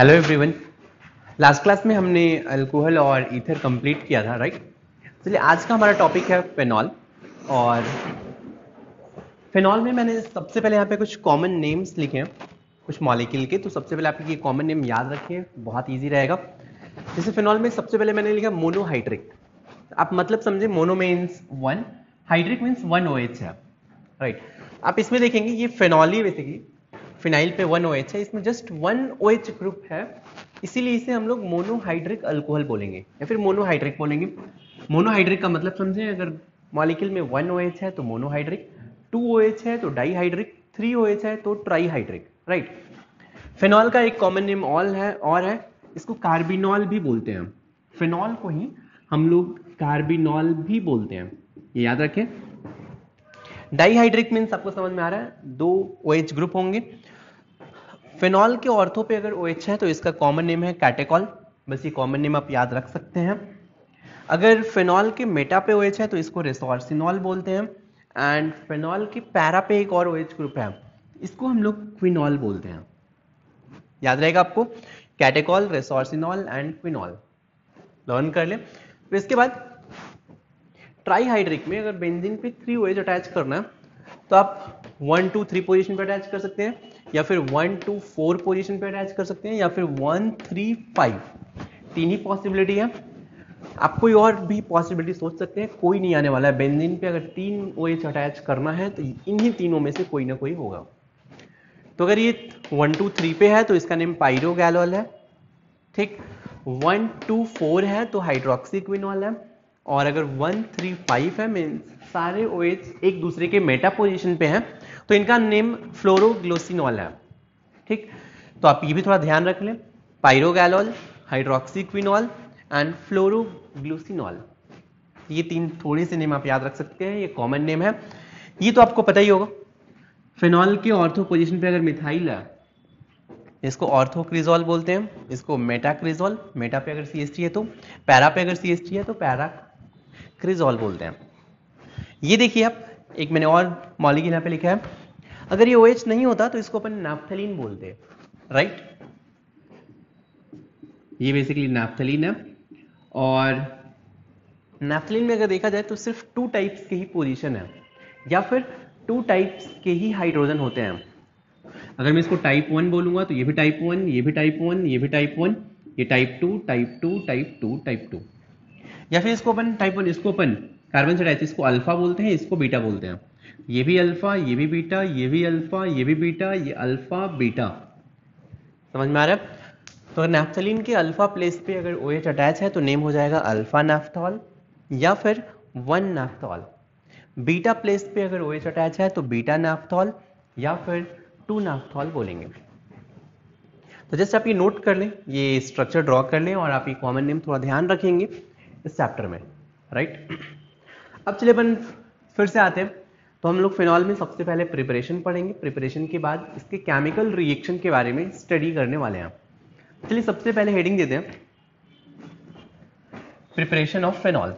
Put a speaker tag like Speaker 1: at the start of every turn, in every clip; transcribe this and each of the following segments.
Speaker 1: Hello everyone. Last class में हमने alcohol और ईथर कंप्लीट किया था, राइट। चलिए आज का हमारा टॉपिक है फेनॉल। और फेनॉल में मैंने सबसे पहले यहाँ पे कुछ कॉमन नेम्स लिखे हैं कुछ मॉलिक्यूल के। तो सबसे पहले आप ये कॉमन नेम याद रखिए, बहुत इजी रहेगा। जैसे फेनॉल में सबसे पहले मैंने लिखा मोनोहाइड्रिक। आप मतलब समझे, mono means one, hydric means one OH है, राइट। आप इसमें देखेंगे ये फेनॉल ही बेसिकली, फिनाइल पे वन OH है, इसमें जस्ट वन OH ग्रुप है, इसीलिए इसे हम लोग मोनोहाइड्रिक अल्कोहल बोलेंगे या फिर मोनोहाइड्रिक बोलेंगे। मोनोहाइड्रिक का मतलब समझे, अगर मॉलिक्यूल में वन OH है तो मोनोहाइड्रिक, टू OH है तो डाईहाइड्रिक, थ्री OH है तो ट्राईहाइड्रिक, राइट। फेनॉल का एक कॉमन नेम और है, इसको कार्बिनॉल भी बोलते हैं। फेनॉल को ही हम लोग कार्बिनॉल भी बोलते हैं, ये याद रखें। डाईहाइड्रिक मीन्स आपको समझ में आ रहा है, दो OH ग्रुप होंगे। फेनॉल के ऑर्थो पे अगर OH है तो इसका कॉमन नेम है कैटेकॉल, बस ये कॉमन नेम आप याद रख सकते हैं। अगर फेनॉल के मेटा पे OH है तो इसको रेसोर्सिनॉल बोलते हैं। एंड फेनॉल के पैरा पे एक और OH ग्रुप है, इसको हम लोग क्विनॉल बोलते हैं। याद रहेगा आपको, कैटेकॉल, रेसोर्सिनॉल एंड क्विनॉल लर्न कर ले। फिर इसके बाद ट्राईहाइड्रिक में अगर बेंजीन पे 3 OH अटैच करना है तो आप 1 2 3 पोजीशन पे अटैच कर सकते हैं, या फिर 1 2 4 पोजीशन पे अटैच कर सकते हैं, या फिर 1 3 5, तीन ही पॉसिबिलिटी है। आप कोई और भी पॉसिबिलिटी सोच सकते हैं, कोई नहीं आने वाला है। बेंजीन पे अगर 3 OH अटैच करना है तो इन्हीं तीनों में से कोई ना कोई होगा। तो अगर ये 1 2 3 पे है तो इसका नेम पायरोगैलोल है, ठीक। 1 2 4 है तो हाइड्रोक्सीक्विनॉल है, और अगर 1 3 5 है मीन्स सारे OH एक दूसरे के मेटा पोजीशन पे हैं तो इनका नेम फ्लोरोग्लोसिनॉल है, ठीक। तो आप ये भी थोड़ा ध्यान रख लें, पायरोगैलोल, हाइड्रोक्सीक्विनॉल एंड फ्लोरोग्लूसिनॉल, ये तीन थोड़े से नेम आप याद रख सकते हैं, ये कॉमन नेम है। ये तो आपको पता ही होगा। फेनॉल के ऑर्थो पोजीशन पे अगर मिथाइल है इसको ऑर्थोक्रिजोल बोलते हैं, इसको मेटाक्रिजोल, मेटा पे अगर CH3 है तो, पैरा पे अगर CH3 है तो पैराक्रिजोल बोलते हैं। ये देखिए आप, एक मैंने और मॉलिक्यूल यहाँ पे लिखा है, अगर ये OH नहीं होता तो इसको अपन नैप्थलीन बोलते हैं, राइट। ये बेसिकली नैप्थलीन है, और नैप्थलीन में अगर देखा जाए तो सिर्फ 2 टाइप्स के ही पोजीशन है, या फिर 2 टाइप्स के ही हाइड्रोजन होते हैं। अगर मैं इसको टाइप 1 बोलूंगा तो ये भी टाइप 1, ये भी टाइप 1, ये भी टाइप 1, ये टाइप 2, टाइप 2, टाइप 2, टाइप 2, या फिर इसको अपन टाइप 1, इसको अपन कार्बन से अटैच, इसको अल्फा बोलते हैं, इसको बीटा बोलते हैं। ये भी अल्फा, ये भी बीटा, ये भी अल्फा, ये भी बीटा, ये अल्फा बीटा, समझ में आ रहा है। तो अगर नैप्थलीन के अल्फा प्लेस पे अगर OH अटैच है तो नेम हो जाएगा अल्फा नैफ्थॉल या फिर 1 नैफ्थॉल। बीटा प्लेस पे अगर OH अटैच है तो बीटा नैफ्थॉल या फिर 2 नैफ्थॉल बोलेंगे। तो जस्ट आप ये नोट कर लें, ये स्ट्रक्चर ड्रॉ कर लें, और आप ये कॉमन नेम थोड़ा ध्यान रखेंगे इस चैप्टर में, राइट। अब चलिए अपन फिर से आते हैं। तो हम लोग फिनॉल में सबसे पहले प्रिपरेशन पढ़ेंगे, प्रिपरेशन के बाद इसके केमिकल रिएक्शन के बारे में स्टडी करने वाले हैं। चलिए सबसे पहले हेडिंग देते हैं, प्रिपरेशन ऑफ फिनॉल।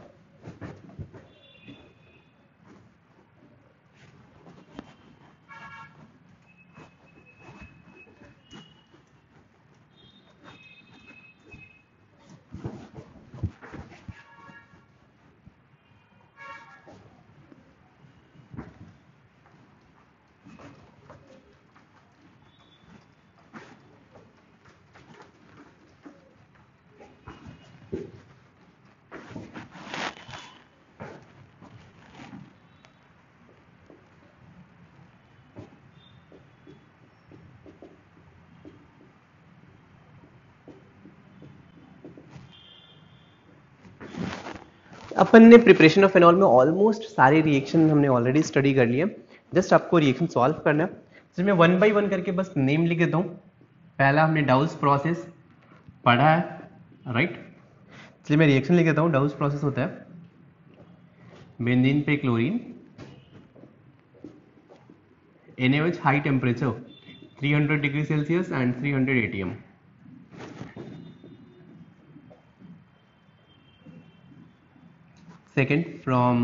Speaker 1: अपन ने प्रिपरेशन ऑफ फिनॉल में ऑलमोस्ट सारे रिएक्शन हमने ऑलरेडी स्टडी कर लिए। जस्ट आपको रिएक्शन सॉल्व करना है, जिसमें 1 बाई 1 करके बस नेम लिख देता हूँ। पहला हमने डाउस प्रोसेस पढ़ा है, राइट। इसलिए मैं रिएक्शन लिख देता हूँ। डाउस प्रोसेस होता है बेंजीन पे chlorine, NaOH high temperature 300 degree Celsius and 300 ATM। Second from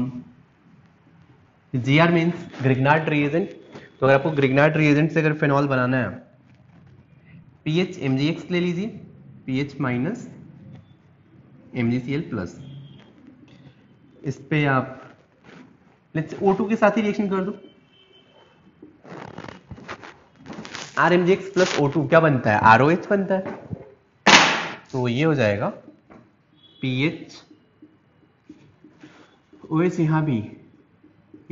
Speaker 1: GR means Grignard reagent. तो अगर आपको ग्रिग्नार्ड रिएजेंट से अगर फिनॉल बनाना है पीएच MgX ले लीजिए, पीएच माइनस MgCl प्लस। इस पे आप लेट्स O2 के साथ ही रिएक्शन कर दो। RMgX प्लस O2 क्या बनता है? ROH बनता है। तो ये हो जाएगा पीएच OH, यहां भी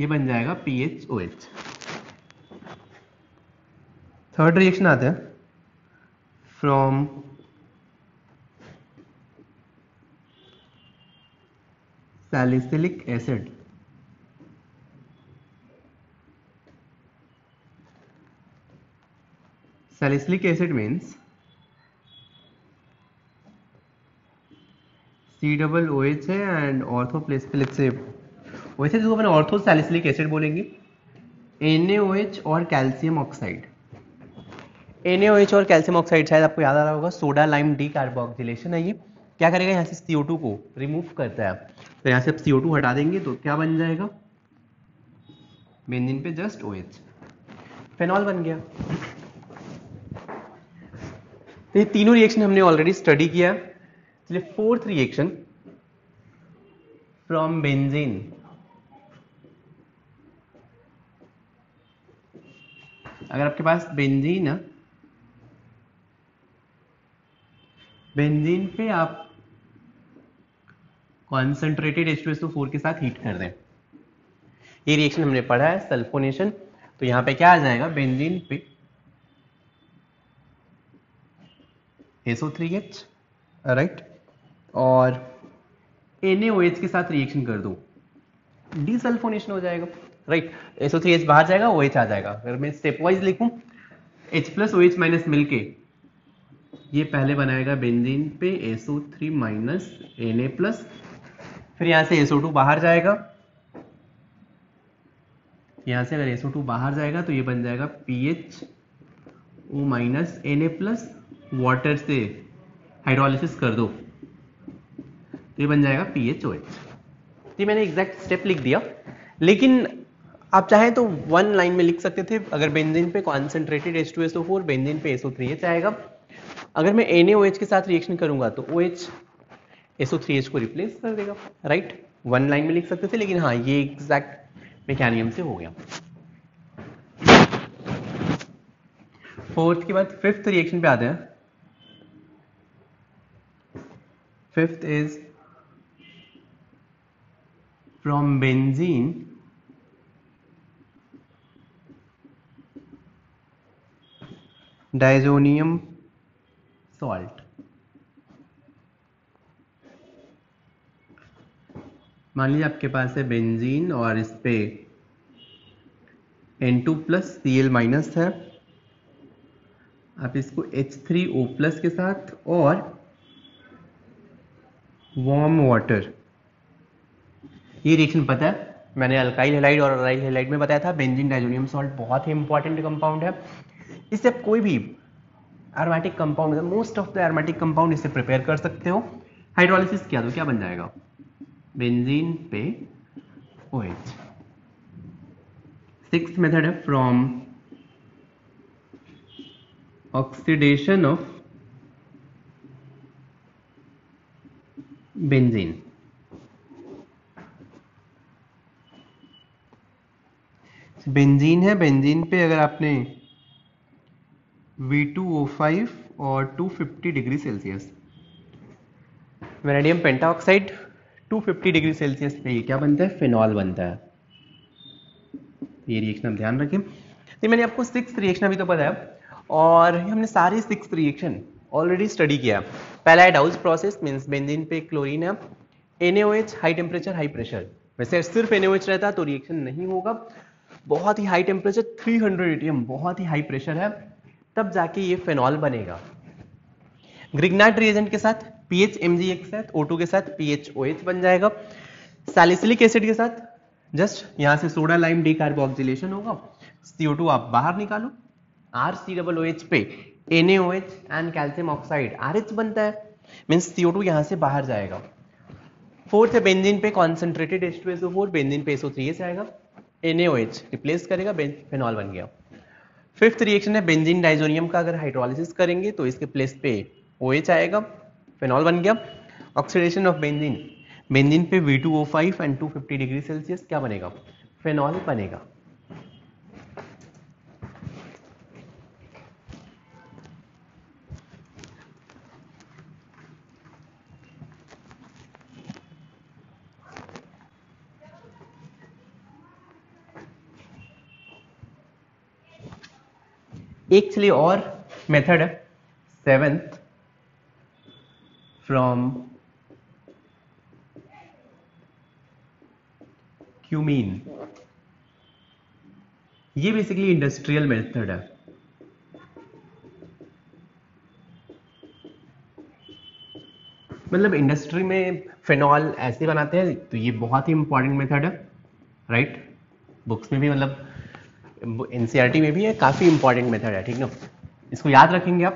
Speaker 1: ये बन जाएगा PHOH। थर्ड रिएक्शन आता है from salicylic acid salicylic acid means COOH है एंड ऑर्थो प्लेस पे लेट्स से वैसे जिसको अपन ऑर्थो सैलिसिलिक एसिड बोलेंगे, NaOH और कैल्शियम ऑक्साइड। NaOH और कैल्शियम ऑक्साइड शायद आपको याद आ रहा होगा, सोडा लाइम डी कार्बोक्सिलेशन है। ये क्या करेगा? यहाँ से CO2 को रिमूव करता है। तो यहाँ से आप CO2 हटा देंगे तो क्या बन जाएगा? बेंजीन पे जस्ट OH, फेनॉल बन गया। तो ये तीनों रिएक्शन हमने ऑलरेडी स्टडी किया। चलिए फोर्थ रिएक्शन फ्रॉम बेंजीन अगर आपके पास बेंजीन है, बेंजीन पे आप कॉन्सेंट्रेटेड H2SO4 के साथ हीट कर दें। ये रिएक्शन हमने पढ़ा है सल्फोनेशन। तो यहां पे क्या आ जाएगा? बेंजीन पे SO3H, राइट, और NaOH के साथ रिएक्शन कर दो, डीसल्फोनेशन हो जाएगा, राइट। SO3H बाहर जाएगा, OH आ जाएगा। अगर मैं स्टेप वाइज लिखूं, H प्लस OH माइनस मिलके ये पहले बनाएगा बेंजीन पे SO3 माइनस Na प्लस, फिर यहां से SO2 बाहर जाएगा। यहां से अगर SO2 बाहर जाएगा तो ये बन जाएगा PHO minus Na plus, water से हाइड्रोलिसिस कर दो तो ये बन जाएगा PHOH। ये मैंने एग्जैक्ट स्टेप लिख दिया, लेकिन आप चाहें तो वन लाइन में लिख सकते थे। अगर बेंजीन पे कॉन्सेंट्रेटेड H2SO4, बेंजीन पे SO3H आएगा। अगर मैं NaOH के साथ रिएक्शन करूंगा तो OH SO3H को रिप्लेस कर देगा, राइट। वन लाइन में लिख सकते थे, लेकिन हाँ ये एग्जैक्ट मैकेनिज्म से हो गया। फोर्थ के बाद फिफ्थ रिएक्शन पे आते हैं। Fifth is from benzene diazonium salt. मान लीजिए आपके पास है बेंजीन और इस पे N2 प्लस Cl माइनस है। आप इसको H3O प्लस के साथ और वार्म वाटर, ये रिएक्शन पता है, मैंने अल्काइल हैलाइड और अराइल हैलाइड में बताया था। बेंजीन डायजोनियम सॉल्ट बहुत ही इंपॉर्टेंट कंपाउंड है। इससे आप कोई भी aromatic compound, most of the aromatic compound इससे प्रिपेयर कर सकते हो। हाइड्रोलिसिस किया तो क्या बन जाएगा? बेंजीन पे OH। सिक्स्थ मेथड है from oxidation of benzene. Benzene है, बेंजीन पे अगर आपने V2O5 और 250 degree Celsius, vanadium pentoxide 250 degree Celsius पे ये क्या बनता है? फेनॉल बनता है। ये रिएक्शन हम ध्यान रखें। तो मैंने आपको सिक्स्थ रिएक्शन अभी तो बताया, और हमने सारे सिक्स्थ रिएक्शन ऑलरेडी स्टडी किया। पहला है डाउस प्रोसेस, मींस बेंजीन पे क्लोरीन है, NaOH high temperature high pressure. वैसे सिर्फ NaOH रहता तो रिएक्शन नहीं होगा, बहुत ही हाई टेम्परेचर 300 ATM, बहुत ही हाई प्रेशर है, तब जाके ये फेनॉल बनेगा। ग्रिग्नार्ड रिएजेंट के साथ PHMgX है, O2 के साथ PHOH बन जाएगा। सैलिसिलिक एसिड के साथ जस्ट यहां से सोडा लाइम डी कार्बोक्सिलेशन होगा, CO2 आप बाहर निकालो, RCOOH पे NaOH and calcium oxide RH बनता है, मींस CO2 यहां से बाहर जाएगा। फोर्थ है बेंजीन पे कॉन्सेंट्रेटेड H2SO4, बेंजीन पे SO3H आएगा, NaOH रिप्लेस करेगा, फेनॉल बन गया। फिफ्थ रिएक्शन है बेंजीन डाइजोनियम का, अगर हाइड्रोलिसिस करेंगे तो इसके प्लेस पे OH आएगा, फेनॉल बन गया। ऑक्सीडेशन ऑफ बेंजीन, बेंजीन पे V2O5 एंड 250 डिग्री सेल्सियस क्या बनेगा, फेनॉल बनेगा। एक चलिए और मेथड है, सेवेंथ, फ्रॉम क्यूमीन। ये बेसिकली इंडस्ट्रियल मेथड है। मतलब इंडस्ट्री में फेनॉल ऐसे बनाते हैं, तो ये बहुत ही इंपॉर्टेंट मेथड है, राइट। बुक्स में भी, मतलब एनसीईआरटी में भी है, काफी इंपॉर्टेंट मेथड है, ठीक ना। इसको याद रखेंगे आप।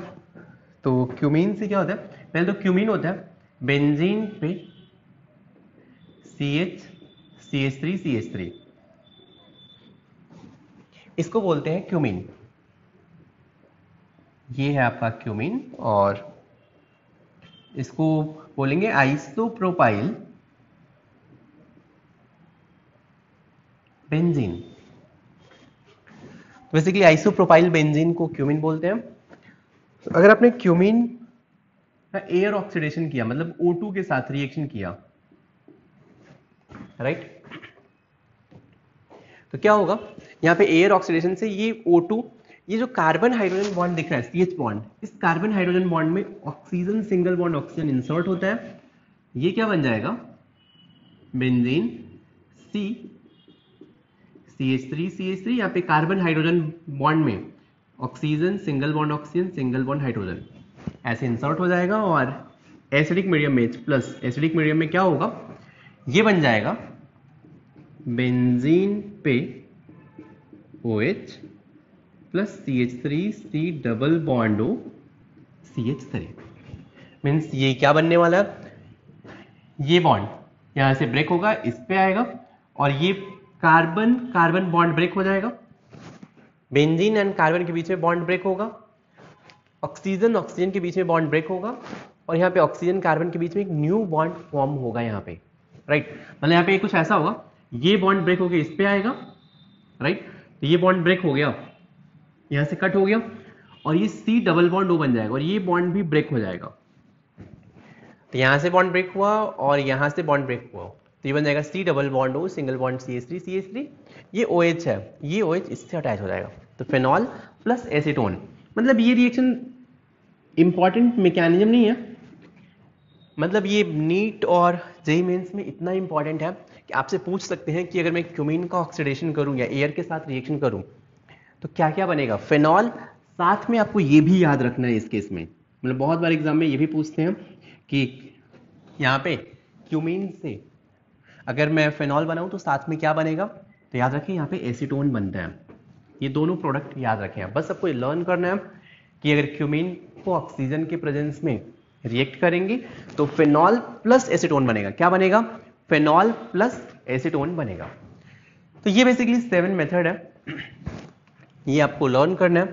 Speaker 1: तो क्यूमीन से क्या होता है, पहले तो क्यूमीन होता है बेंजीन पे CH3 इसको बोलते हैं क्यूमीन। ये है आपका क्यूमीन, और इसको बोलेंगे isopropyl benzene. Basically isopropyl benzene को क्यूमीन बोलते हैं। अगर आपने क्यूमीन का एयर ऑक्सीडेशन किया, मतलब O2 के साथ रिएक्शन किया, राइट, तो क्या होगा, यहाँ पे एयर ऑक्सीडेशन से ये O2, ये जो कार्बन हाइड्रोजन बॉन्ड दिख रहा है CH बॉन्ड, इस कार्बन हाइड्रोजन बॉन्ड में oxygen, single bond oxygen insert होता है। ये क्या बन जाएगा, बेंजीन CH3 यहाँ पे कार्बन हाइड्रोजन बॉन्ड में oxygen, single bond oxygen, single bond hydrogen ऐसे इंसर्ट हो जाएगा। और एसिडिक मीडियम में प्लस एसिडिक मीडियम में क्या होगा, ये बन जाएगा बेंजीन पे OH plus CH3C double bond O CH3। Means ये क्या बनने वाला है, ये बॉन्ड यहां से ब्रेक होगा, इस पे आएगा, और ये कार्बन कार्बन बॉन्ड ब्रेक हो जाएगा, बेंजीन एंड कार्बन के बीच में बॉन्ड ब्रेक होगा, ऑक्सीजन ऑक्सीजन के बीच में बॉन्ड ब्रेक होगा, और यहाँ पे ऑक्सीजन कार्बन के बीच में एक न्यू बॉन्ड फॉर्म होगा यहाँ पे, राइट। मतलब यहाँ पे कुछ ऐसा होगा, ये बॉन्ड ब्रेक हो गया, इस पे आएगा, राइट। तो ये बॉन्ड ब्रेक हो गया, यहां से कट हो गया, और ये C डबल बॉन्ड O बन जाएगा, और ये बॉन्ड भी ब्रेक हो जाएगा। तो यहां से बॉन्ड ब्रेक हुआ और यहां से बॉन्ड ब्रेक हुआ, तो ये बन जाएगा C double bond O single bond CH3 ये OH है, ये OH इससे अटैच हो जाएगा, तो फेनॉल प्लस एसीटोन। मतलब ये रिएक्शन इंपॉर्टेंट मैकेनिज्म नहीं है, मतलब ये नीट और जेईई मेंस में इतना इंपॉर्टेंट है कि आपसे पूछ सकते हैं कि अगर मैं क्यूमीन का ऑक्सीडेशन करूं या एयर के साथ रिएक्शन करूं तो क्या क्या बनेगा, फेनॉल। साथ में आपको ये भी याद रखना है इस केस में, मतलब बहुत बार एग्जाम में ये भी पूछते हैं कि यहाँ पे क्यूमीन से अगर मैं फेनॉल बनाऊं तो साथ में क्या बनेगा, तो याद रखें यहाँ पे एसीटोन बनता है। ये दोनों प्रोडक्ट याद रखें आप, बस आपको लर्न करना है कि अगर क्यूमीन को ऑक्सीजन के प्रेजेंस में रिएक्ट करेंगे तो फेनॉल प्लस एसीटोन बनेगा। क्या बनेगा, फेनॉल प्लस एसीटोन बनेगा। तो ये बेसिकली 7 मेथड है, ये आपको लर्न करना है,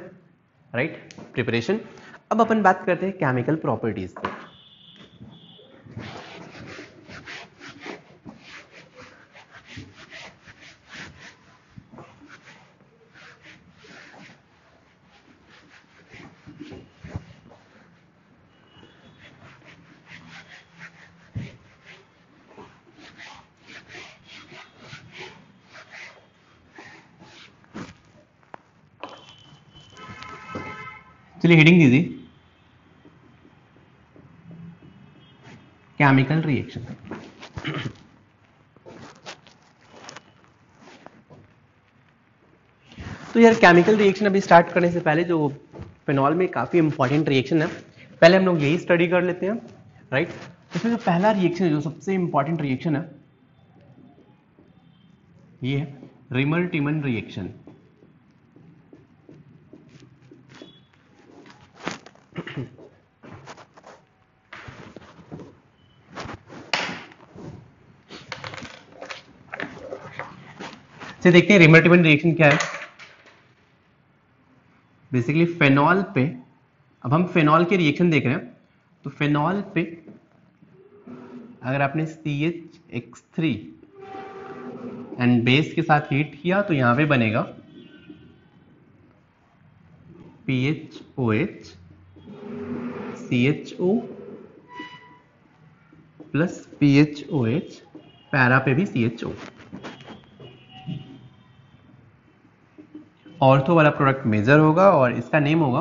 Speaker 1: राइट, प्रिपरेशन। अब अपन बात करते हैं केमिकल प्रॉपर्टीज की। चलिए हेडिंग दीजिए, केमिकल रिएक्शन। तो यार केमिकल रिएक्शन अभी स्टार्ट करने से पहले जो फेनॉल में काफी इंपॉर्टेंट रिएक्शन है, पहले हम लोग यही स्टडी कर लेते हैं, राइट। इसमें जो पहला रिएक्शन है, जो सबसे इंपॉर्टेंट रिएक्शन है, ये है रिमर-टिमन रिएक्शन। देखते हैं रिमर-टिमन रिएक्शन क्या है। बेसिकली फेनॉल पे, अब हम फेनॉल के रिएक्शन देख रहे हैं, तो फेनॉल पे अगर आपने CH(X3) एंड बेस के साथ हीट किया तो यहां पे बनेगा PHOH CHO plus PHOH, para पे भी CHO। ऑर्थो वाला प्रोडक्ट मेजर होगा और इसका नेम होगा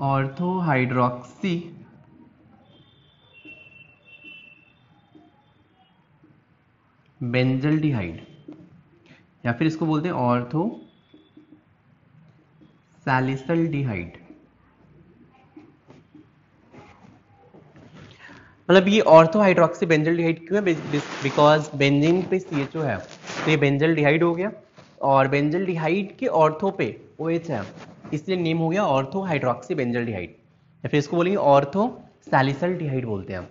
Speaker 1: ऑर्थो हाइड्रोक्सी बेंजल्डिहाइड, या फिर इसको बोलते हैं ऑर्थो सैलिसल्डिहाइड। मतलब ये ऑर्थो हाइड्रोक्सी बेंजल्डिहाइड क्यों है? बिकॉज बेंजीन पे CHO है, तो ये बेंजल्डिहाइड हो गया, और बेंजल्डिहाइड के ऑर्थो पे OH है, इसलिए नेम हो गया ऑर्थो हाइड्रोक्सी बेंजल्डिहाइड, या फिर इसको बोलेंगे ऑर्थो सैलिसल्डिहाइड बोलते हैं हम।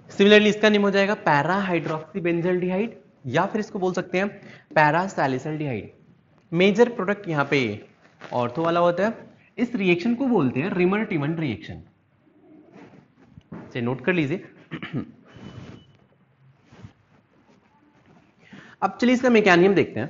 Speaker 1: सिमिलरली इसका नेम हो जाएगा पैरा हाइड्रोक्सी बेंजल्डिहाइड, या फिर इसको बोल सकते हैं पैरा सैलिसल्डिहाइड। मेजर प्रोडक्ट यहाँ पे ऑर्थो वाला होता है। इस रिएक्शन को बोलते हैं रिमर-टिमन रिएक्शन, से नोट कर लीजिए। अब चलिए इसका मैकेनिज्म देखते हैं।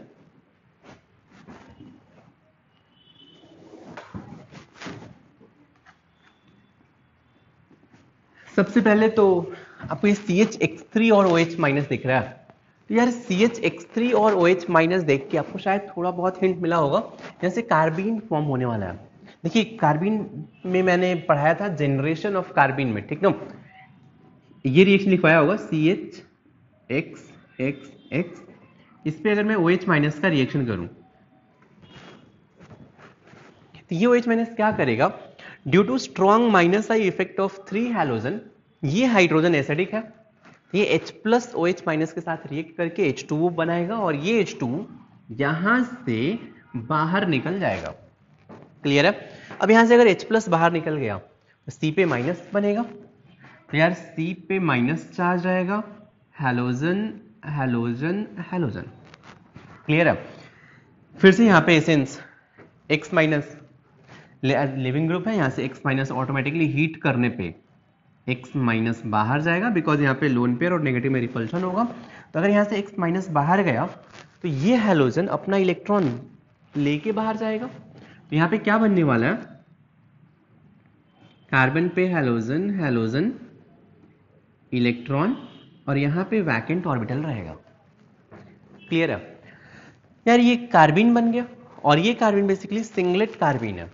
Speaker 1: सबसे पहले तो आपको ये CH(X3) और OH माइनस दिख रहा है, तो यार CH(X3) और OH माइनस देख के आपको शायद थोड़ा बहुत हिंट मिला होगा, जैसे कार्बीन फॉर्म होने वाला है। देखिए कार्बीन में मैंने पढ़ाया था जनरेशन ऑफ कार्बीन में, ठीक ना, ये रिएक्शन लिखवाया होगा CH(X) इस पे अगर मैं OH माइनस का रिएक्शन करूं तो ये OH माइनस क्या करेगा, due to strong minus I effect of 3 halogen, ये हाइड्रोजन एसिडिक है, ये H प्लस OH माइनस के साथ रिएक्ट करके H2O बनाएगा, और ये H2O यहां से बाहर निकल जाएगा। क्लियर है? अब यहां से अगर H प्लस बाहर निकल गया तो C पे माइनस बनेगा, तो यार C पे माइनस चार्ज रहेगा, हैलोजन हैलोजन हैलोजन। क्लियर है? फिर से यहाँ पे essence X minus leaving group है, यहाँ से X माइनस ऑटोमेटिकली हीट करने पे X माइनस बाहर जाएगा, बिकॉज यहाँ पे लोन पेयर और नेगेटिव में रिपल्शन होगा। तो अगर यहाँ से X माइनस बाहर गया तो ये हैलोजन अपना इलेक्ट्रॉन लेके बाहर जाएगा, तो यहाँ पे क्या बनने वाला है, कार्बन पे हैलोजन हैलोजन इलेक्ट्रॉन, और यहाँ पे वैकेंट ऑर्बिटल रहेगा। क्लियर है? यार ये कार्बीन बन गया, और ये कार्बीन बेसिकली सिंगलेट कार्बीन है,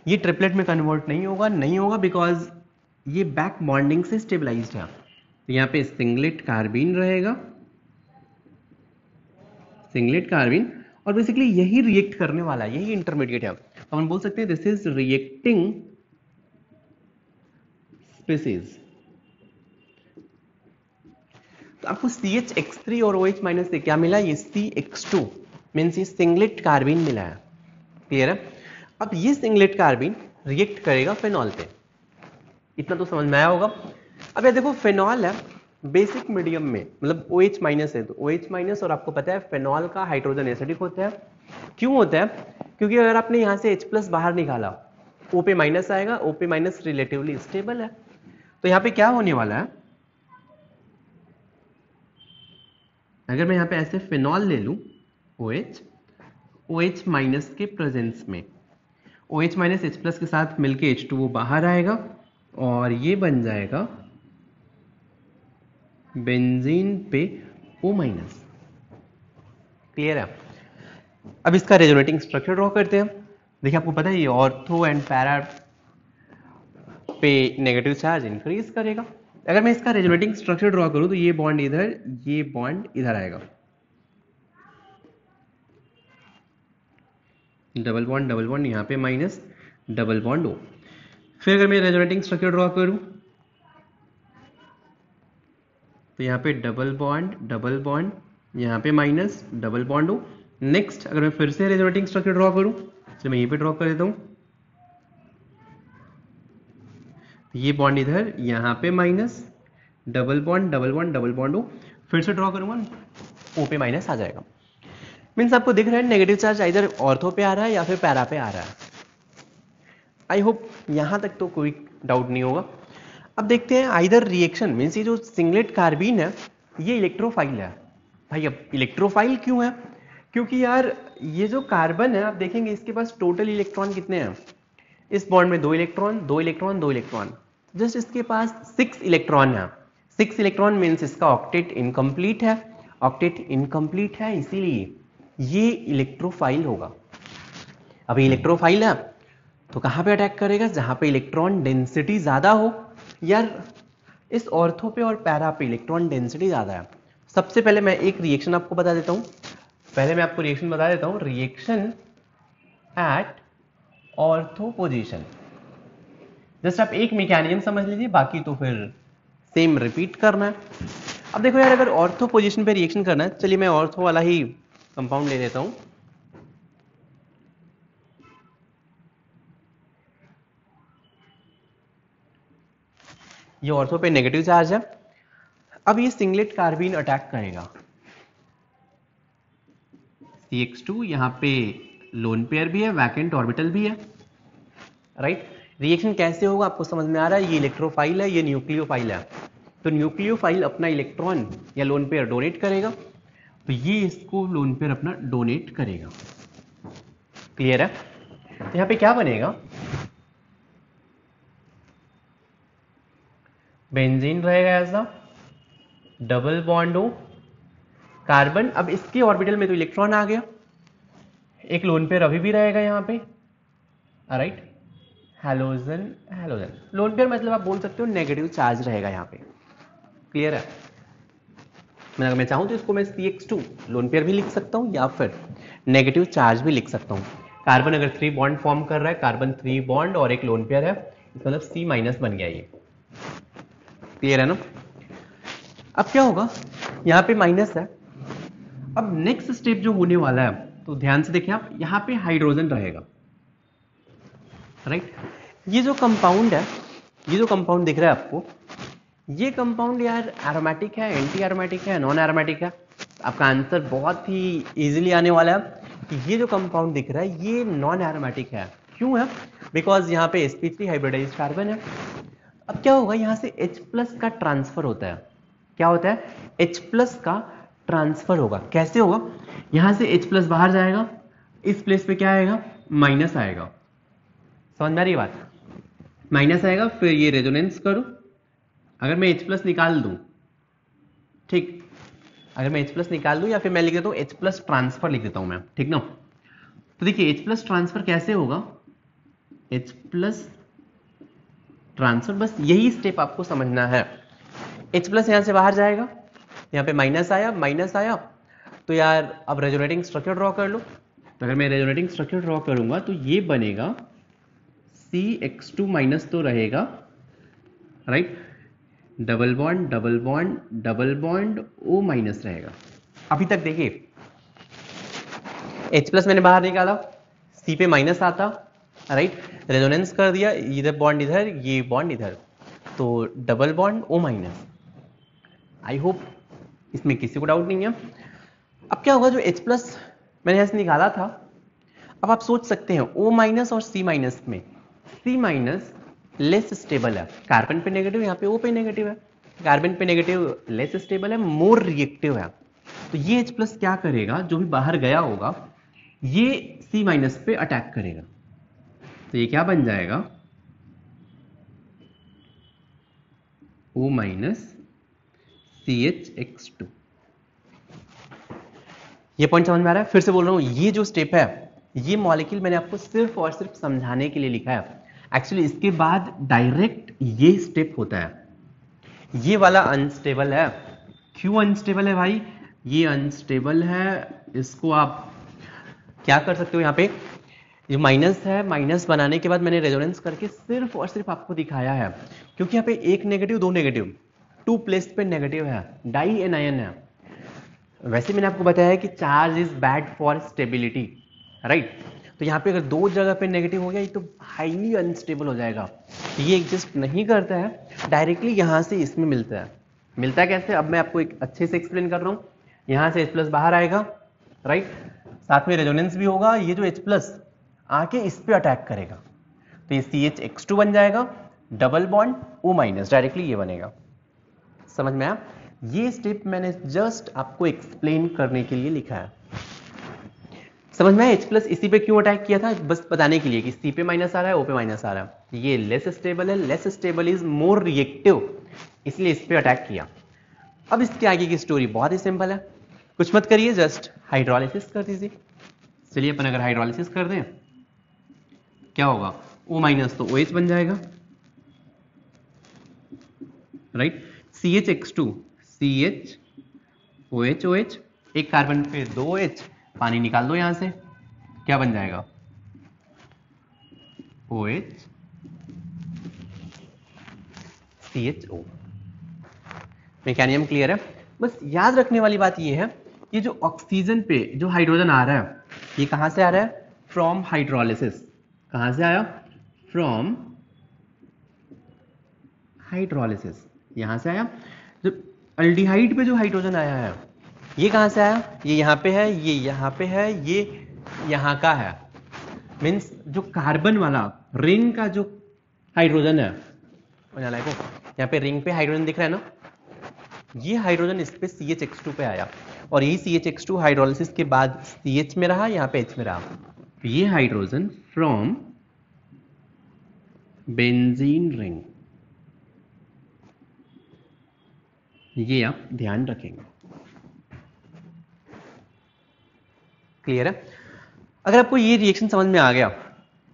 Speaker 1: ये ट्रिपलेट में कन्वर्ट नहीं होगा बिकॉज ये बैक बॉन्डिंग से स्टेबलाइज्ड है। तो यहाँ पे सिंगलेट कार्बीन रहेगा, सिंगलेट कार्बीन, और बेसिकली यही रिएक्ट करने वाला है, यही इंटरमीडिएट है, तो हम बोल सकते हैं दिस इज रिएक्टिंग स्पीसीज। तो आपको CH(X3) और OH माइनस से क्या मिला, ये CH2 मीन्स ये सिंगलेट कार्बीन मिला है। क्लियर है? अब ये सिंगलेट कार्बीन रिएक्ट करेगा फेनॉल पे, इतना तो समझ में आया होगा। अब ये देखो फेनॉल है बेसिक मीडियम में, मतलब OH माइनस है, तो OH माइनस, और आपको पता है फेनॉल का हाइड्रोजन एसिडिक होता है। क्यों होता है? क्योंकि अगर आपने यहाँ से H प्लस बाहर निकाला, O पे माइनस आएगा, O पे माइनस रिलेटिवली स्टेबल है, तो यहाँ पे क्या होने वाला है, अगर मैं यहाँ पे ऐसे फेनॉल ले लूं OH माइनस के प्रेजेंस में, OH माइनस H प्लस के साथ मिलके H2O बाहर आएगा, और ये बन जाएगा बेंजीन पे O माइनस। क्लियर है? अब इसका रेजोनेटिंग स्ट्रक्चर ड्रॉ करते हैं। देखिए आपको पता है ये ऑर्थो एंड पैरा पे नेगेटिव चार्ज इंक्रीज करेगा। अगर मैं इसका रेजोनेटिंग स्ट्रक्चर ड्रॉ करूं तो ये बॉन्ड इधर, ये बॉन्ड इधर आएगा, डबल बॉन्ड यहाँ पे माइनस, डबल बॉन्ड O। फिर अगर मैं रेजोनेटिंग स्ट्रक्चर ड्रॉ करूं तो यहाँ पे डबल बॉन्ड यहाँ पे minus, double bond O। Next अगर मैं फिर से रेजोनेटिंग स्ट्रक्चर ड्रॉ करूं, चलिए मैं यहीं पे ड्रॉ कर देता हूं, ये बॉन्ड इधर, यहाँ पे माइनस, डबल बॉन्ड O। फिर से ड्रॉ करूंगा, O पे माइनस आ जाएगा। मीन्स आपको दिख रहा है नेगेटिव चार्ज इधर ऑर्थो पे आ रहा है या फिर पैरा पे आ रहा है। आई होप यहां तक तो कोई डाउट नहीं होगा। अब देखते हैं आइदर रिएक्शन मीन्स ये जो सिंगलेट कार्बीन है ये इलेक्ट्रोफाइल है। भाई अब इलेक्ट्रोफाइल क्यों है? क्योंकि यार ये जो कार्बन है आप देखेंगे इसके पास टोटल इलेक्ट्रॉन कितने हैं? इस बॉन्ड में 2 इलेक्ट्रॉन 2 इलेक्ट्रॉन 2 इलेक्ट्रॉन, जस्ट इसके पास 6 इलेक्ट्रॉन है। 6 इलेक्ट्रॉन मीन्स इसका ऑक्टेट इनकम्प्लीट है। ऑक्टेट इनकम्प्लीट है इसीलिए ये इलेक्ट्रोफाइल होगा। अब इलेक्ट्रोफाइल है तो कहां पे अटैक करेगा? जहां पे इलेक्ट्रॉन डेंसिटी ज्यादा हो। यार इस ऑर्थो पे और पैरा पे इलेक्ट्रॉन डेंसिटी ज्यादा है। सबसे पहले मैं एक रिएक्शन आपको बता देता हूं। पहले मैं आपको रिएक्शन बता देता हूं, reaction at ortho position. Just आप एक मैकेनिज्म समझ लीजिए, बाकी तो फिर सेम रिपीट करना है। अब देखो यार अगर ऑर्थो पोजीशन पे रिएक्शन करना है, चलिए मैं ऑर्थो वाला ही कंपाउंड ले लेता हूं। ये ऑर्थो पे नेगेटिव चार्ज है। अब ये सिंगलेट कार्बीन अटैक करेगा। CH2 यहां पे लोन पेयर भी है, वैकेंट ऑर्बिटल भी है, राइट। रिएक्शन कैसे होगा आपको समझ में आ रहा है? ये इलेक्ट्रोफाइल है, ये न्यूक्लियोफाइल है। तो न्यूक्लियोफाइल अपना इलेक्ट्रॉन या लोन पेयर डोनेट करेगा, तो ये इसको लोन पेयर अपना डोनेट करेगा। क्लियर है? तो यहां पे क्या बनेगा? बेंजीन रहेगा ऐसा, डबल बॉन्ड हो, कार्बन। अब इसके ऑर्बिटल में तो इलेक्ट्रॉन आ गया, एक लोन पेयर अभी भी रहेगा यहां पे, right. Halogen halogen, lone pair मतलब आप बोल सकते हो नेगेटिव चार्ज रहेगा यहां पे। क्लियर है? मैं अगर मैं चाहूं तो इसको मैं CH2 लोन पेयर भी लिख सकता हूं या फिर नेगेटिव चार्ज भी लिख सकता हूं। कार्बन अगर 3 बॉन्ड फॉर्म कर रहा है, कार्बन 3 बॉन्ड और एक लोन पेयर है, मतलब C- बन गया ये। क्लियर है ना? अब क्या होगा? यहां पे माइनस है। अब नेक्स्ट स्टेप जो होने वाला है, तो ध्यान से देखिए आप, यहां पे हाइड्रोजन रहेगा, राइट। ये जो कंपाउंड है, ये जो कंपाउंड दिख रहा है आपको, ये कंपाउंड यार एरोमेटिक है, एंटी एरोमेटिक है, नॉन एरोमेटिक है? आपका आंसर बहुत ही इजीली आने वाला है कि ये जो कंपाउंड दिख रहा है ये नॉन एरोमेटिक है। क्यों है? बिकॉज यहाँ पे sp3 हाइब्रिडाइज्ड कार्बन है। अब क्या होगा? यहां से H+ का ट्रांसफर होता है। क्या होता है? H+ का ट्रांसफर होगा। कैसे होगा? यहां से H+ बाहर जाएगा, इस प्लेस पे क्या आएगा? माइनस आएगा। समझ में आ रही बात? माइनस आएगा, फिर ये रेजोनेंस करो। अगर मैं H+ निकाल दूं, ठीक, अगर मैं H+ निकाल दूं या फिर मैं लिख देता हूं H+ ट्रांसफर लिख देता हूं मैं, ठीक ना। तो देखिए H+ ट्रांसफर कैसे होगा? H+ ट्रांसफर, बस यही स्टेप आपको समझना है। H+ यहां से बाहर जाएगा, यहां पे माइनस आया, माइनस आया, तो यार अब रेजोनेटिंग स्ट्रक्चर ड्रॉ कर लो। तो अगर मैं रेजोनेटिंग स्ट्रक्चर ड्रॉ करूंगा तो ये बनेगा CH2- तो रहेगा, right. Double bond double bond double bond O- रहेगा। अभी तक देखिए H+ मैंने बाहर निकाला, C पे माइनस आता, राइट, रेजोनेंस कर दिया, इधर बॉन्ड इधर, ये बॉन्ड इधर, तो double bond O-। I hope इसमें किसी को डाउट नहीं है। अब क्या होगा? जो H+ मैंने यहां से निकाला था, अब आप सोच सकते हैं O- और C- में C- लेस स्टेबल है। कार्बन पे नेगेटिव, यहाँ पे O पे नेगेटिव है। कार्बन पे नेगेटिव लेस स्टेबल है, मोर रिएक्टिव है। तो ये H+ क्या करेगा? जो भी बाहर गया होगा ये C- पे अटैक करेगा। तो ये क्या बन जाएगा? O- CHX2। ये पॉइंट समझ में आ रहा है? फिर से बोल रहा हूं, ये जो स्टेप है, ये मॉलिक्यूल मैंने आपको सिर्फ और सिर्फ समझाने के लिए लिखा है। एक्चुअली इसके बाद डायरेक्ट ये स्टेप होता है। ये वाला अनस्टेबल है। क्यों अनस्टेबल है भाई? ये अनस्टेबल है, इसको आप क्या कर सकते हो? यहाँ पे जो माइनस है, माइनस बनाने के बाद मैंने रेजोनेंस करके सिर्फ और सिर्फ आपको दिखाया है, क्योंकि यहाँ पे एक नेगेटिव, दो नेगेटिव, 2 प्लेस पे नेगेटिव है, डाई एनायन है। वैसे मैंने आपको बताया है कि charge is bad for stability, right. तो यहाँ पे अगर 2 जगह पे नेगेटिव हो गया ये तो हाईली अनस्टेबल हो जाएगा। ये एग्जिस्ट नहीं करता है, डायरेक्टली यहाँ से इसमें मिलता है। मिलता है कैसे? अब मैं आपको एक अच्छे से एक्सप्लेन कर रहा हूँ। यहाँ से H+ बाहर आएगा, राइट, साथ में रेजोनेंस भी होगा, ये जो H+ आके इस पे अटैक करेगा, तो ये CH X2 बन जाएगा, डबल बॉन्ड O-, डायरेक्टली ये बनेगा। समझ में आया? ये स्टेप मैंने जस्ट आपको एक्सप्लेन करने के लिए लिखा है। समझ में आया? H+ इसी पे क्यों अटैक किया था, बस बताने के लिए कि C पे माइनस आ रहा है, O पे माइनस आ रहा है, ये लेस स्टेबल है, less stable is more reactive, इसलिए इस पे अटैक किया। अब इसके आगे की स्टोरी बहुत ही सिंपल है, कुछ मत करिए, जस्ट हाइड्रोलिसिस कर दीजिए। चलिए अपन अगर हाइड्रोलिसिस कर दें क्या होगा, O- तो OH बन जाएगा, राइट। CH CH OH, एक कार्बन पे 2 OH, पानी निकाल दो यहां से, क्या बन जाएगा, OH CHO। मैकेनिज्म क्लियर है? बस याद रखने वाली बात ये है, ये जो ऑक्सीजन पे जो हाइड्रोजन आ रहा है, ये कहां से आ रहा है, फ्रॉम हाइड्रोलिसिस। कहां से आया, फ्रॉम हाइड्रोलिसिस, यहां से आया। जो अल्डिहाइड पे जो हाइड्रोजन आया है, ये कहां से आया, ये यहां पे है, ये यहां पे है, ये यहां का है, मीन्स जो कार्बन वाला रिंग का जो हाइड्रोजन है, यहाँ पे रिंग पे हाइड्रोजन दिख रहा है ना, ये हाइड्रोजन इस पे CH पे आया, और यही CH हाइड्रोलिसिस के बाद CH में रहा, यहाँ पे H में रहा, तो ये हाइड्रोजन फ्रॉम बेंजीन रिंग, ये आप ध्यान रखेंगे। क्लियर है? अगर आपको ये रिएक्शन समझ में आ गया,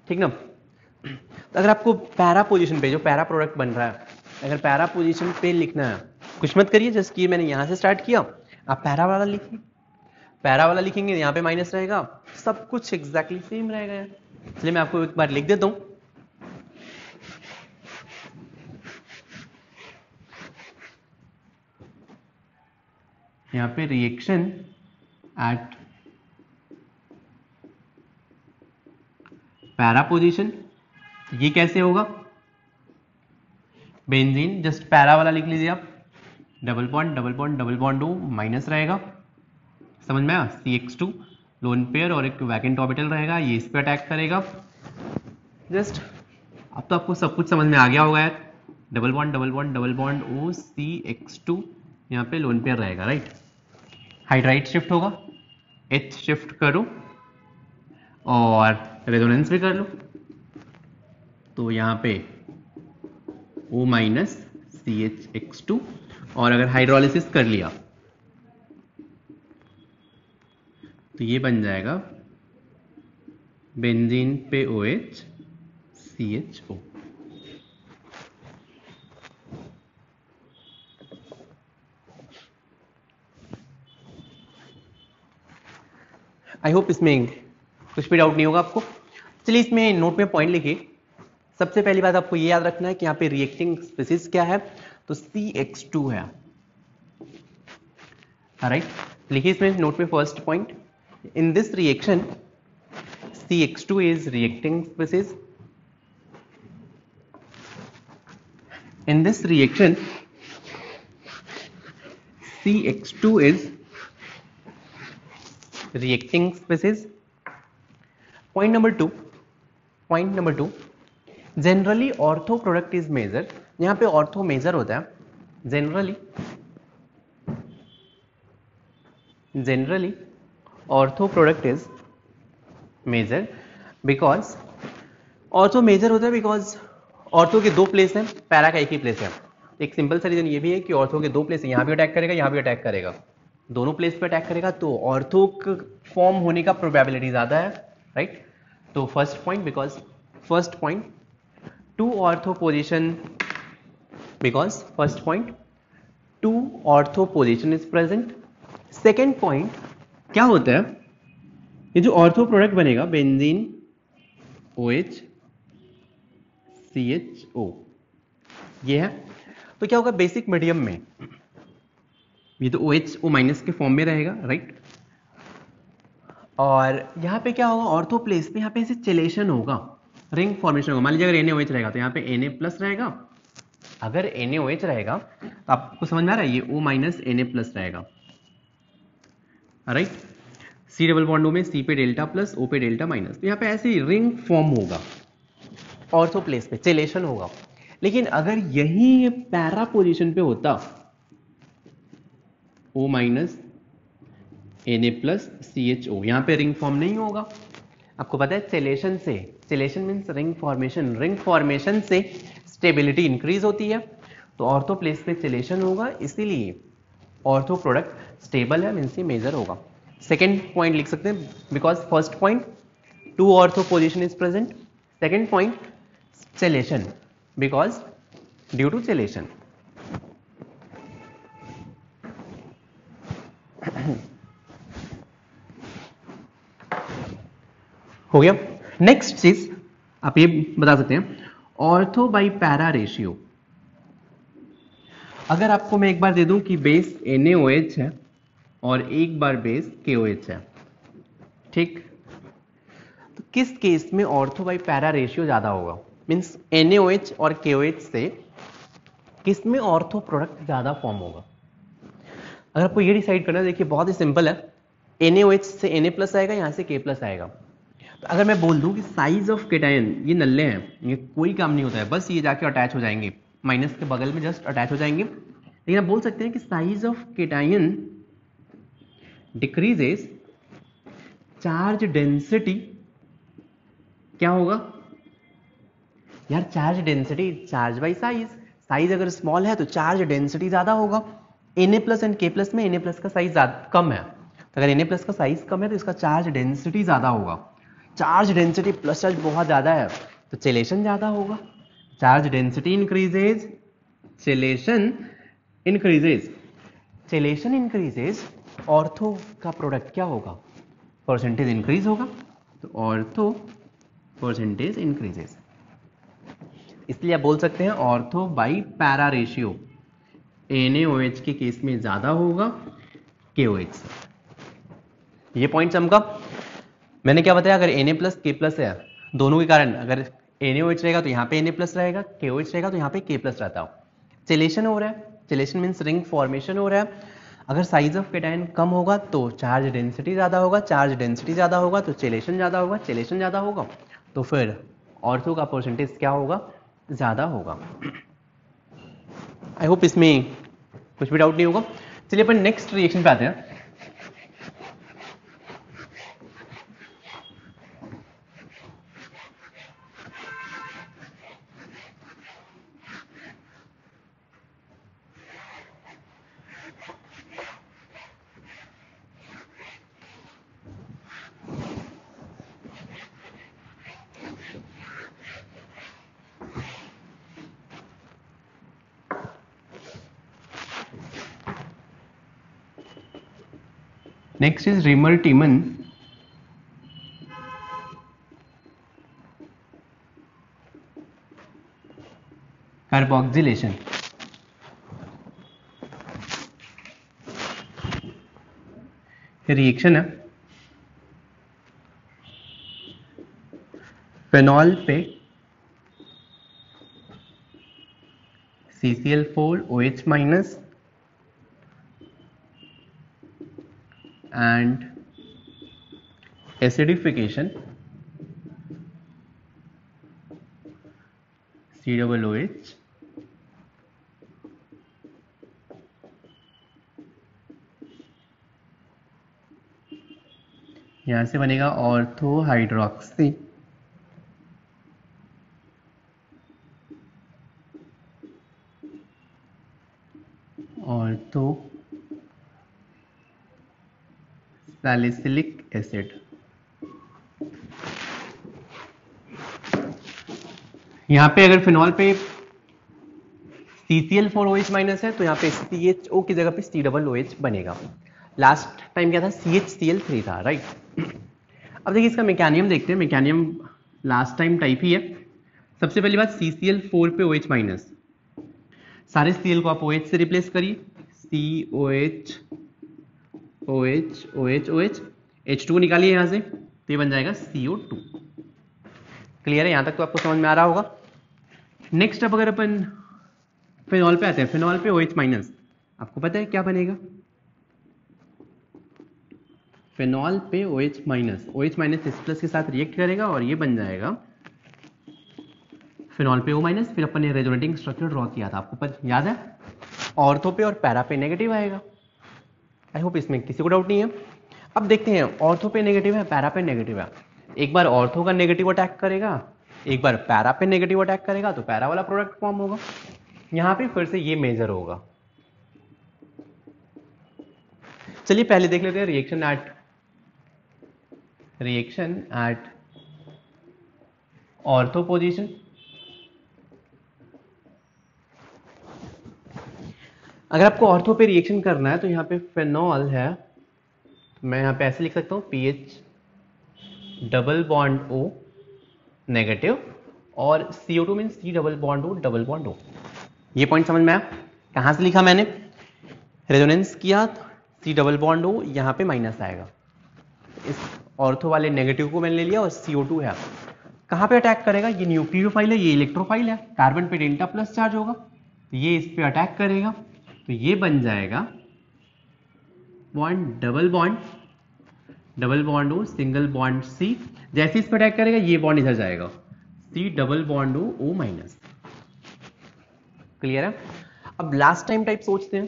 Speaker 1: ठीक ना, तो अगर आपको पैरा पोजीशन पे जो पैरा प्रोडक्ट बन रहा है, अगर पैरा पोजीशन पे लिखना है, कुछ मत करिए, जस्ट कि मैंने यहां से स्टार्ट किया, आप पैरा वाला लिखिए, पैरा वाला लिखेंगे, यहाँ पे माइनस रहेगा, सब कुछ एग्जैक्टली सेम रहेगा यार। इसलिए मैं आपको एक बार लिख देता हूं, यहाँ पे रिएक्शन एट पैरा पोजीशन, ये कैसे होगा, बेंजीन, जस्ट पैरा वाला लिख लीजिए आप, double bond double bond double bond O minus रहेगा, समझ में आया, CH2 लोन पेयर और एक वैकेंट ऑर्बिटल रहेगा, ये इस पे अटैक करेगा। जस्ट अब तो आपको सब कुछ समझ में आ गया होगा यार, double bond double bond double bond O CH2, यहाँ पे लोन पेयर रहेगा, राइट। हाइड्राइड शिफ्ट होगा, H शिफ्ट करो और रेजोनेंस भी कर लो, तो यहाँ पे O- CH और अगर हाइड्रोलिसिस कर लिया तो ये बन जाएगा बेंजीन पे OH CHO। आई होप इसमें कुछ भी डाउट नहीं होगा आपको। चलिए इसमें नोट में पॉइंट लिखिए। सबसे पहली बात आपको ये याद रखना है कि यहाँ पे रिएक्टिंग स्पीसीज क्या है, तो CH2 है, राइट। लिखिए इसमें नोट में first point, in this reaction CH2 is reacting species. In this reaction, CH2 is reacting species. Point number two. Generally, ortho product is measured. यहाँ पे ortho measure होता है. Generally, ortho product is measured because ortho major होता है because ortho के दो place हैं, para का एक ही प्लेस है। एक सिंपल सा रीजन ये भी है कि ऑर्थो के दो प्लेस है, यहाँ भी अटैक करेगा, यहाँ भी अटैक करेगा, दोनों प्लेस पे अटैक करेगा, तो ऑर्थो फॉर्म होने का प्रोबेबिलिटी ज्यादा है, राइट। तो first point, because first point to ortho position, because first point to ortho position is present. Second point क्या होता है, ये जो ऑर्थो प्रोडक्ट बनेगा बेंजीन OH CHO, ये है, तो क्या होगा बेसिक मीडियम में, ये तो OH- के फॉर्म में रहेगा, राइट। और यहाँ पे क्या होगा, ऑर्थो प्लेस पे यहाँ पे ऐसे चिलेशन होगा, रिंग फॉर्मेशन होगा। मान लीजिए अगर NaOH रहेगा तो यहाँ पे Na+ रहेगा, अगर NaOH रहेगा तो आपको समझ में आ रहा है, ये O- Na+ रहेगा, right. C double bond O में सी पे डेल्टा प्लस O पे डेल्टा माइनस, तो यहाँ पे ऐसे ही रिंग फॉर्म होगा ऑर्थो प्लेस पे, चेलेशन होगा। लेकिन अगर यही पैरा पोजीशन पे होता O minus Na plus CHO, यहाँ पे रिंग फॉर्म नहीं होगा। आपको पता है चेलेशन से, chelation means ring formation, ring formation से स्टेबिलिटी इंक्रीज होती है, तो ऑर्थो प्लेस पे चेलेशन होगा, इसीलिए ऑर्थो प्रोडक्ट स्टेबल है, मीन्स ये मेजर होगा। सेकेंड पॉइंट लिख सकते हैं, because first point to ortho position is present, second point chelation because due to chelation. हो गया। नेक्स्ट चीज आप ये बता सकते हैं, ऑर्थो बाई पैरा रेशियो। अगर आपको मैं एक बार दे दूं कि बेस NaOH है और एक बार बेस KOH है, ठीक, तो किस केस में ऑर्थो बाई पैरा रेशियो ज्यादा होगा? मीन्स NaOH और KOH से किस में ऑर्थो प्रोडक्ट ज्यादा फॉर्म होगा? अगर आपको ये डिसाइड करना है, देखिए बहुत ही सिंपल है, NaOH से Na प्लस आएगा, यहां से K प्लस आएगा। तो अगर मैं बोल दूं कि साइज ऑफ केटायन, ये नल्ले हैं, ये कोई काम नहीं होता है, बस ये जाके अटैच हो जाएंगे, माइनस के बगल में जस्ट अटैच हो जाएंगे, लेकिन आप बोल सकते हैं कि size of cation decreases, charge density क्या होगा यार? Charge density, charge by size, size अगर स्मॉल है तो चार्ज डेंसिटी ज्यादा होगा। Na plus and K plus में Na प्लस का साइज कम है, तो अगर Na प्लस का साइज कम है तो इसका चार्ज डेंसिटी ज्यादा होगा। चार्ज डेंसिटी प्लस चार्ज बहुत ज्यादा है तो चेलेशन ज्यादा होगा। Charge density increases, chelation increases, chelation increases, ortho का प्रोडक्ट क्या होगा? परसेंटेज इंक्रीज होगा, तो ऑर्थो परसेंटेज इंक्रीजेज। इसलिए आप बोल सकते हैं ortho by para ratio NaOH के केस में ज्यादा होगा KOH से। ये पॉइंट समझा? मैंने क्या बताया, अगर Na प्लस K प्लस है, दोनों के कारण अगर NaOH रहेगा तो यहाँ पे Na प्लस रहेगा, KOH रहेगा तो यहाँ पे K प्लस रहता है। चेलेशन हो रहा है, चेलेशन मीन्स रिंग फॉर्मेशन हो रहा है। अगर साइज ऑफ केटायन कम होगा तो चार्ज डेंसिटी ज्यादा होगा, चार्ज डेंसिटी ज्यादा होगा तो चेलेशन ज्यादा होगा, चेलेशन ज्यादा होगा तो फिर ऑर्थो का परसेंटेज क्या होगा? ज्यादा होगा। आई होप इसमें कुछ भी डाउट नहीं होगा। चलिए अपन नेक्स्ट रिएक्शन पे आते हैं। Next is Rimmer-Tiemann carboxylation। Reaction है फेनॉल पे CCl4OH minus and acidification COOH यहां से बनेगा ortho hydroxy ortho salicylic acid. यहां पे अगर फिनॉल पे CCl4OH माइनस है तो यहाँ पे CHO की जगह पे COOH बनेगा। लास्ट टाइम क्या था? CHCl3 था, राइट? अब देखिए इसका मैकेनिज्म देखते हैं। मैकेनिज्म लास्ट टाइम टाइप ही है। सबसे पहली बात, CCl4 पे OH माइनस, सारे Cl को आप OH से रिप्लेस करिए, COH OH OH OH, H2 निकालिए यहां से तो ये बन जाएगा CO2। क्लियर है? यहां तक तो आपको समझ में आ रहा होगा। नेक्स्ट अब अगर अपन फिनॉल पे आते हैं, फिनॉल पे OH माइनस, आपको पता है क्या बनेगा? फेनॉल पे OH minus, OH minus H plus के साथ रिएक्ट करेगा और ये बन जाएगा फेनॉल पे O माइनस। फिर अपन ने रेजोनेटिंग स्ट्रक्चर ड्रॉ किया था, आपको पता याद है, ऑर्थो पे और पैरा पे नेगेटिव आएगा। आई होप इसमें किसी को डाउट नहीं है। अब देखते हैं, ऑर्थो पे नेगेटिव है, पैरा पे नेगेटिव है। एक बार ऑर्थो का नेगेटिव अटैक करेगा, एक बार पैरा पे नेगेटिव अटैक करेगा, तो पैरा वाला प्रोडक्ट फॉर्म होगा। यहां पे फिर से ये मेजर होगा। चलिए पहले देख लेते हैं रिएक्शन एट ऑर्थो पोजीशन। अगर आपको ऑर्थो पे रिएक्शन करना है तो यहाँ पे फेनॉल है, मैं यहाँ पे ऐसे लिख सकता हूँ PH double bond O negative और CO2 mean C double bond O double bond O। ये पॉइंट समझ में आया? कहाँ से लिखा मैंने? रेजोनेंस किया, C डबल बॉन्ड O, यहाँ पे माइनस आएगा। इस ऑर्थो वाले नेगेटिव को मैंने ले लिया और CO2 है। कहाँ पे अटैक करेगा? ये न्यूक्लियोफाइल है, ये इलेक्ट्रोफाइल है, कार्बन पे डेल्टा प्लस चार्ज होगा, तो ये इस पे अटैक करेगा, तो ये बन जाएगा bond double bond O single bond C। जैसे इस पे अटैक करेगा ये बॉन्ड इधर जाएगा, C double bond O minus. Clear है? अब लास्ट टाइम टाइप सोचते हैं।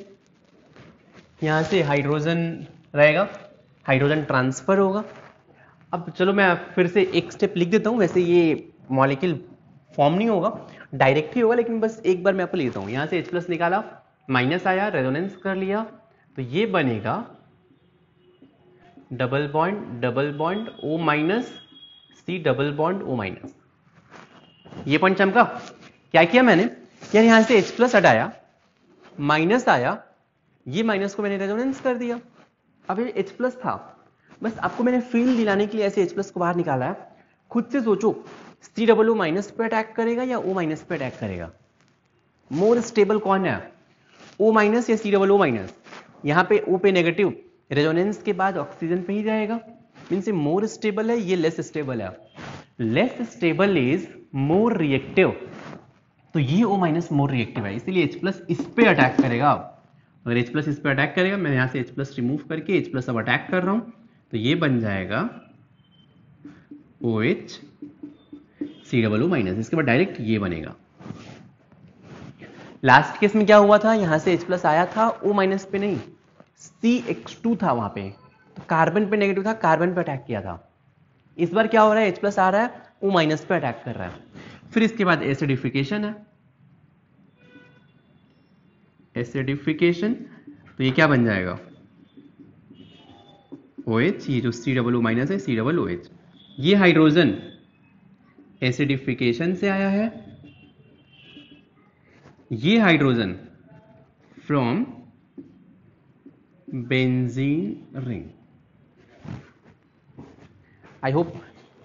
Speaker 1: यहां से हाइड्रोजन रहेगा, हाइड्रोजन ट्रांसफर होगा। अब चलो मैं फिर से एक स्टेप लिख देता हूं। वैसे ये मॉलिक्यूल फॉर्म नहीं होगा, डायरेक्ट ही होगा, लेकिन बस एक बार मैं आपको लेता हूं। यहां से H प्लस निकाला, माइनस आया, रेजोनेंस कर लिया, तो ये बनेगा double bond O minus C double bond O minus. ये पॉइंट चमका। क्या किया मैंने यार, यहां से H प्लस हटाया, माइनस आया, ये माइनस को मैंने रेजोनेंस कर दिया। अब ये H प्लस था, बस आपको मैंने फील दिलाने के लिए ऐसे H प्लस को बाहर निकाला है। खुद से सोचो, C डबल O माइनस पे अटैक करेगा या O माइनस पे अटैक करेगा? मोर स्टेबल कौन है, O माइनस या C डबल O माइनस? यहाँ पे O पे नेगेटिव, रेजोनेंस के बाद ऑक्सीजन पे ही जाएगा, मीन्स ये मोर स्टेबल है, ये लेस स्टेबल है। Less stable is more reactive, तो ये O माइनस मोर रिएक्टिव है, इसीलिए H प्लस इस पे अटैक करेगा। अगर H प्लस इस पे अटैक करेगा, मैं यहां से H प्लस रिमूव करके H प्लस अब अटैक कर रहा हूं, तो ये बन जाएगा OH C double O minus. इसके बाद डायरेक्ट ये बनेगा। लास्ट केस में क्या हुआ था, यहां से H प्लस आया था, O माइनस पे नहीं, CH2 था वहां पे, तो कार्बन पे नेगेटिव था, कार्बन पे अटैक किया था। इस बार क्या हो रहा है, H प्लस आ रहा है, O माइनस पे अटैक कर रहा है। फिर इसके बाद एसिडिफिकेशन है, एसिडिफिकेशन, तो ये क्या बन जाएगा OH, ये जो C डबल O माइनस है C डबल OH। ये हाइड्रोजन एसिडिफिकेशन से आया है, ये hydrogen from benzene ring. I hope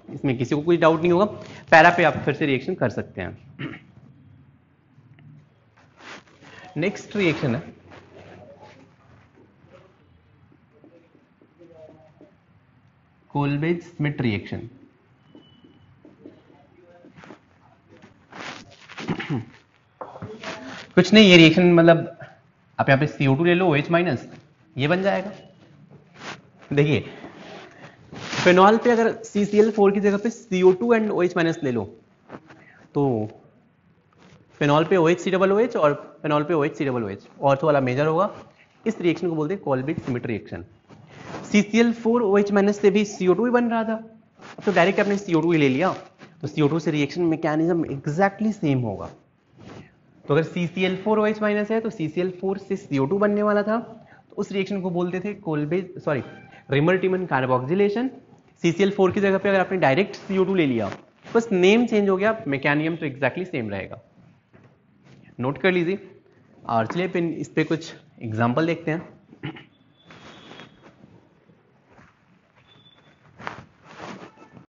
Speaker 1: इसमें किसी को कोई डाउट नहीं होगा। पैरा पे आप फिर से रिएक्शन कर सकते हैं। नेक्स्ट रिएक्शन है कोलब्रुक स्मिथ रिएक्शन। कुछ नहीं, ये रिएक्शन मतलब आप यहाँ पे CO2 ले लो, OH माइनस, ये बन जाएगा। देखिए फेनॉल पे अगर CCl4 की जगह पे CO2 एंड OH माइनस ले लो, तो फेनॉल पे OH C डबल OH और फेनॉल पे OH C double OH, ortho वाला मेजर होगा। इस रिएक्शन को बोलते हैं Colebrook Smith reaction. CCl4 OH minus से भी CO2 ही बन रहा था, तो डायरेक्ट आपने CO2 ही ले लिया, तो CO2 से रिएक्शन मैकेनिज्म एग्जैक्टली सेम होगा। तो अगर CCl4 OH माइनस है तो CCl4 से CO2 बनने वाला था, तो उस रिएक्शन को बोलते थे रिमर-टिमन कार्बोक्सिलेशन। CCl4 की जगह पे अगर आपने डायरेक्ट CO2 ले लिया, बस नेम चेंज हो गया, मैकेनिज्म तो एग्जैक्टली सेम रहेगा। नोट कर लीजिए। और चलिए इस पे कुछ एग्जाम्पल देखते हैं।